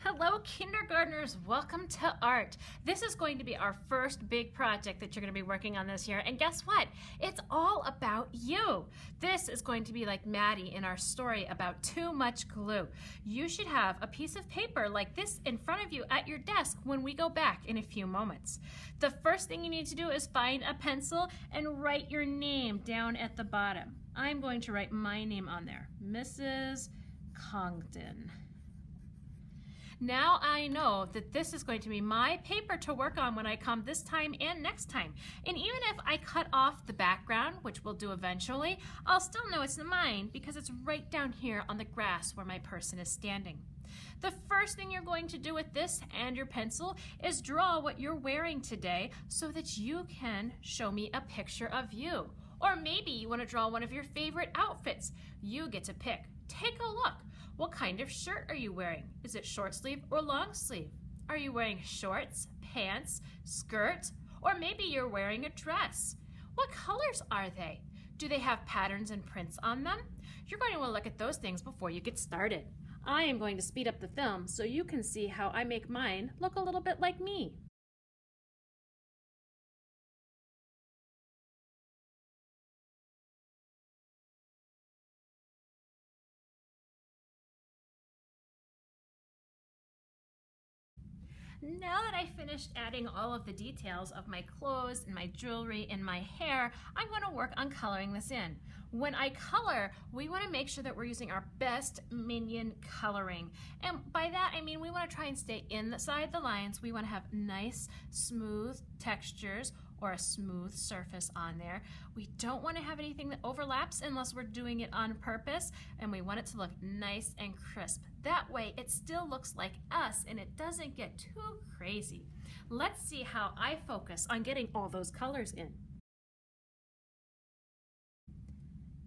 Hello, kindergartners. Welcome to art. This is going to be our first big project that you're going to be working on this year. And guess what? It's all about you. This is going to be like Maddie in our story about too much glue. You should have a piece of paper like this in front of you at your desk when we go back in a few moments. The first thing you need to do is find a pencil and write your name down at the bottom. I'm going to write my name on there, Mrs. Congdon. Now I know that this is going to be my paper to work on when I come this time and next time. And even if I cut off the background, which we'll do eventually, I'll still know it's mine because it's right down here on the grass where my person is standing. The first thing you're going to do with this and your pencil is draw what you're wearing today so that you can show me a picture of you. Or maybe you want to draw one of your favorite outfits. You get to pick. Take a look. What kind of shirt are you wearing? Is it short sleeve or long sleeve? Are you wearing shorts, pants, skirt, or maybe you're wearing a dress? What colors are they? Do they have patterns and prints on them? You're going to want to look at those things before you get started. I am going to speed up the film so you can see how I make mine look a little bit like me. Now that I finished adding all of the details of my clothes and my jewelry and my hair, I'm going to work on coloring this in. When I color, we want to make sure that we're using our best minion coloring. And by that, I mean we want to try and stay inside the lines. We want to have nice, smooth textures or a smooth surface on there. We don't want to have anything that overlaps unless we're doing it on purpose, and we want it to look nice and crisp. That way it still looks like us and it doesn't get too crazy. Let's see how I focus on getting all those colors in.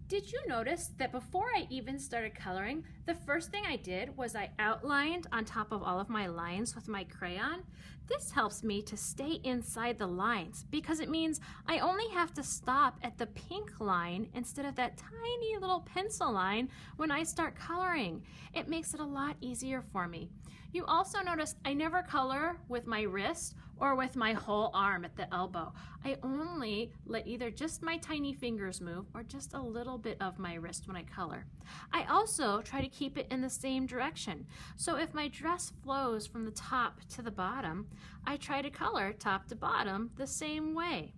Did you notice that before I even started coloring, the first thing I did was I outlined on top of all of my lines with my crayon? This helps me to stay inside the lines because it means I only have to stop at the pink line instead of that tiny little pencil line when I start coloring. It makes it a lot easier for me. You also notice I never color with my wrist or with my whole arm at the elbow. I only let either just my tiny fingers move or just a little bit of my wrist when I color. I also try to keep it in the same direction. So if my dress flows from the top to the bottom, I try to color top to bottom the same way.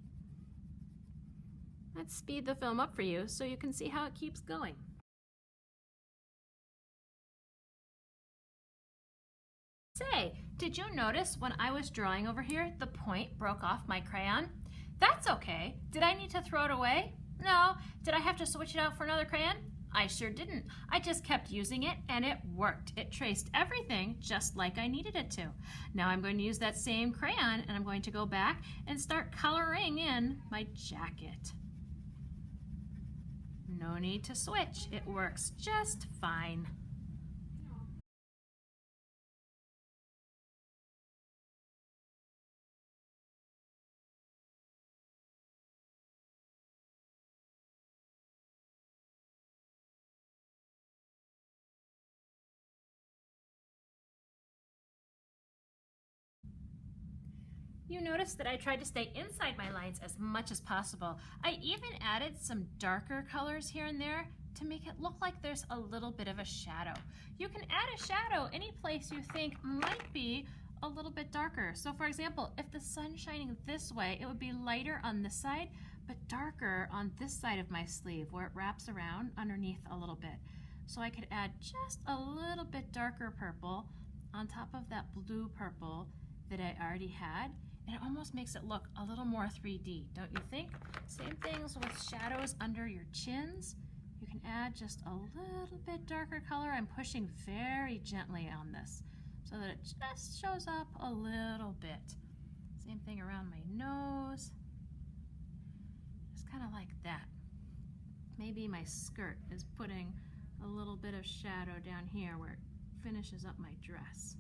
Let's speed the film up for you so you can see how it keeps going. Say, did you notice when I was drawing over here, the point broke off my crayon? That's okay. Did I need to throw it away? No. Did I have to switch it out for another crayon? I sure didn't. I just kept using it and it worked. It traced everything just like I needed it to. Now I'm going to use that same crayon and I'm going to go back and start coloring in my jacket. No need to switch. It works just fine. You notice that I tried to stay inside my lines as much as possible. I even added some darker colors here and there to make it look like there's a little bit of a shadow. You can add a shadow any place you think might be a little bit darker. So for example, if the sun's shining this way, it would be lighter on this side, but darker on this side of my sleeve where it wraps around underneath a little bit. So I could add just a little bit darker purple on top of that blue purple that I already had. And it almost makes it look a little more 3D, don't you think? Same things with shadows under your chins. You can add just a little bit darker color. I'm pushing very gently on this so that it just shows up a little bit. Same thing around my nose. Just kind of like that. Maybe my skirt is putting a little bit of shadow down here where it finishes up my dress.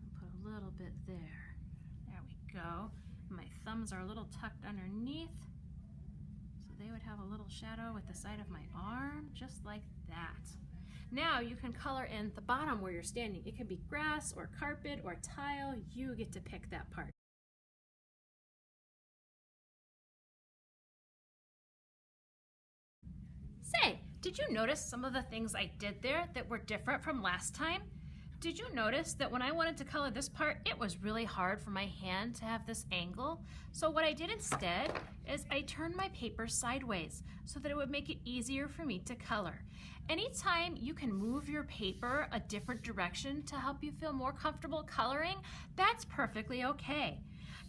I'll put a little bit there. There we go. My thumbs are a little tucked underneath, so they would have a little shadow at the side of my arm, just like that. Now you can color in the bottom where you're standing. It could be grass or carpet or tile. You get to pick that part. Say, did you notice some of the things I did there that were different from last time? Did you notice that when I wanted to color this part, it was really hard for my hand to have this angle? So what I did instead is I turned my paper sideways so that it would make it easier for me to color. Anytime you can move your paper a different direction to help you feel more comfortable coloring, that's perfectly okay.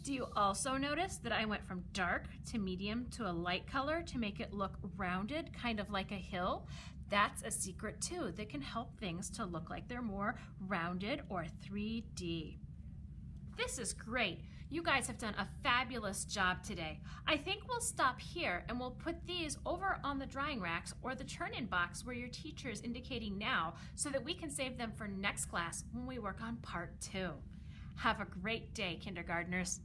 Do you also notice that I went from dark to medium to a light color to make it look rounded, kind of like a hill? That's a secret too that can help things to look like they're more rounded or 3D. This is great. You guys have done a fabulous job today. I think we'll stop here and we'll put these over on the drying racks or the turn-in box where your teacher is indicating now so that we can save them for next class when we work on part 2. Have a great day, kindergartners.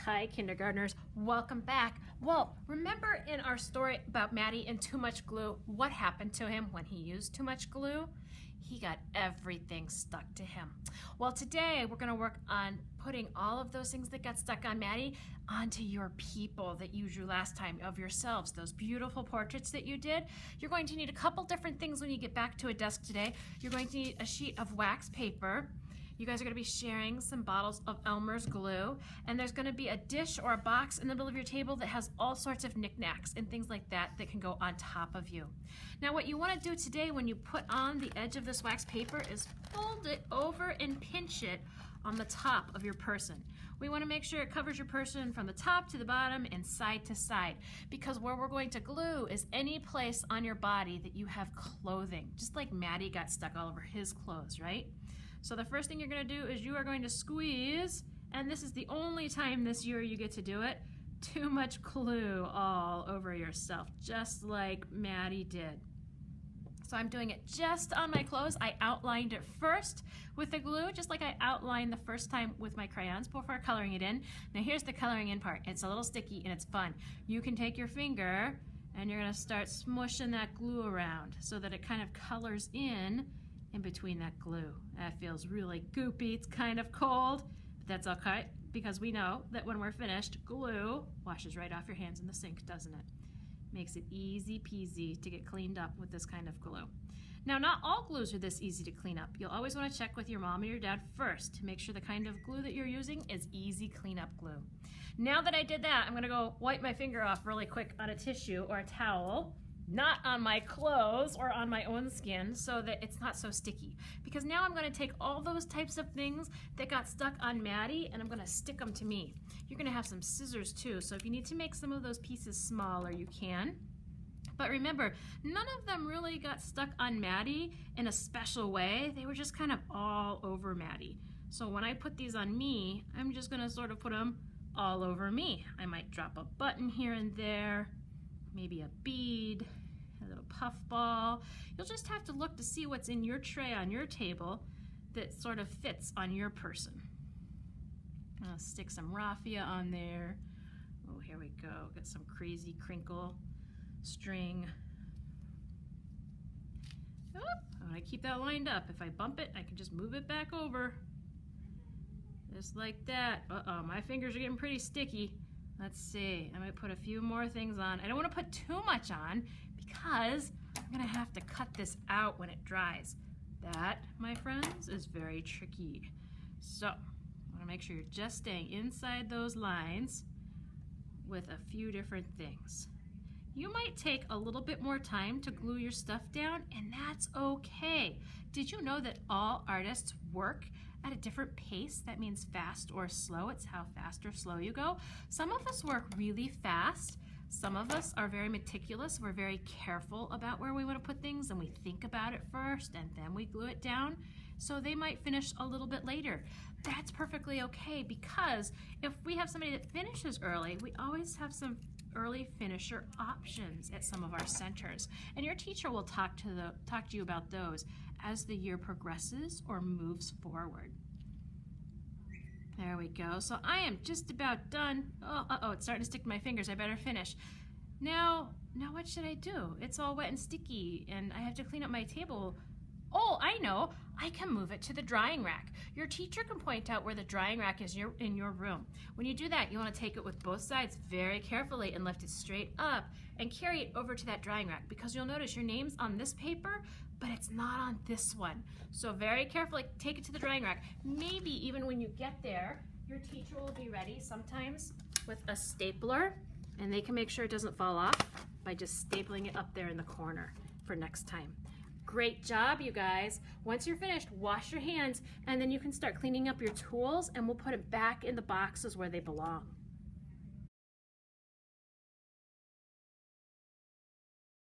Hi, kindergartners. Welcome back. Well, remember in our story about Maddie and too much glue, what happened to him when he used too much glue? He got everything stuck to him. Well, today we're going to work on putting all of those things that got stuck on Maddie onto your people that you drew last time of yourselves, those beautiful portraits that you did. You're going to need a couple different things when you get back to a desk today. You're going to need a sheet of wax paper. You guys are going to be sharing some bottles of Elmer's glue, and there's going to be a dish or a box in the middle of your table that has all sorts of knickknacks and things like that that can go on top of you. Now what you want to do today when you put on the edge of this wax paper is fold it over and pinch it on the top of your person. We want to make sure it covers your person from the top to the bottom and side to side, because where we're going to glue is any place on your body that you have clothing, just like Maddie got stuck all over his clothes, right? So the first thing you're going to do is you are going to squeeze, and this is the only time this year you get to do it, too much glue all over yourself, just like Maddie did. So I'm doing it just on my clothes. I outlined it first with the glue, just like I outlined the first time with my crayons before coloring it in. Now here's the coloring in part. It's a little sticky and it's fun. You can take your finger and you're going to start smushing that glue around so that it kind of colors in between that glue. That feels really goopy. It's kind of cold, but that's okay because we know that when we're finished, glue washes right off your hands in the sink, doesn't it? Makes it easy peasy to get cleaned up with this kind of glue. Now, not all glues are this easy to clean up. You'll always want to check with your mom or your dad first to make sure the kind of glue that you're using is easy cleanup glue. Now that I did that, I'm going to go wipe my finger off really quick on a tissue or a towel, not on my clothes or on my own skin, so that it's not so sticky. Because now I'm going to take all those types of things that got stuck on Maddie and I'm going to stick them to me. You're going to have some scissors too, so if you need to make some of those pieces smaller, you can. But remember, none of them really got stuck on Maddie in a special way. They were just kind of all over Maddie. So when I put these on me, I'm just going to sort of put them all over me. I might drop a button here and there, maybe a bead, a little puff ball. You'll just have to look to see what's in your tray on your table that sort of fits on your person. I'll stick some raffia on there. Oh, here we go. Got some crazy crinkle string. Oh, I want to keep that lined up. If I bump it, I can just move it back over. Just like that. Uh-oh, my fingers are getting pretty sticky. Let's see, I might put a few more things on. I don't want to put too much on because I'm going to have to cut this out when it dries. That, my friends, is very tricky. So, I want to make sure you're just staying inside those lines with a few different things. You might take a little bit more time to glue your stuff down, and that's okay. Did you know that all artists work at a different pace? That means fast or slow. It's how fast or slow you go. Some of us work really fast. Some of us are very meticulous. We're very careful about where we want to put things, and we think about it first, and then we glue it down. So they might finish a little bit later. That's perfectly okay, because if we have somebody that finishes early, we always have some early finisher options at some of our centers. And your teacher will talk to you about those as the year progresses or moves forward. There we go. So I am just about done. Oh, it's starting to stick to my fingers. I better finish. Now, Now what should I do? It's all wet and sticky and I have to clean up my table. Oh, I know. I can move it to the drying rack. Your teacher can point out where the drying rack is in your room. When you do that, you want to take it with both sides very carefully and lift it straight up and carry it over to that drying rack, because you'll notice your name's on this paper, but it's not on this one. So very carefully take it to the drying rack. Maybe even when you get there, your teacher will be ready sometimes with a stapler, and they can make sure it doesn't fall off by just stapling it up there in the corner for next time. Great job, you guys. Once you're finished, wash your hands, and then you can start cleaning up your tools, and we'll put it back in the boxes where they belong.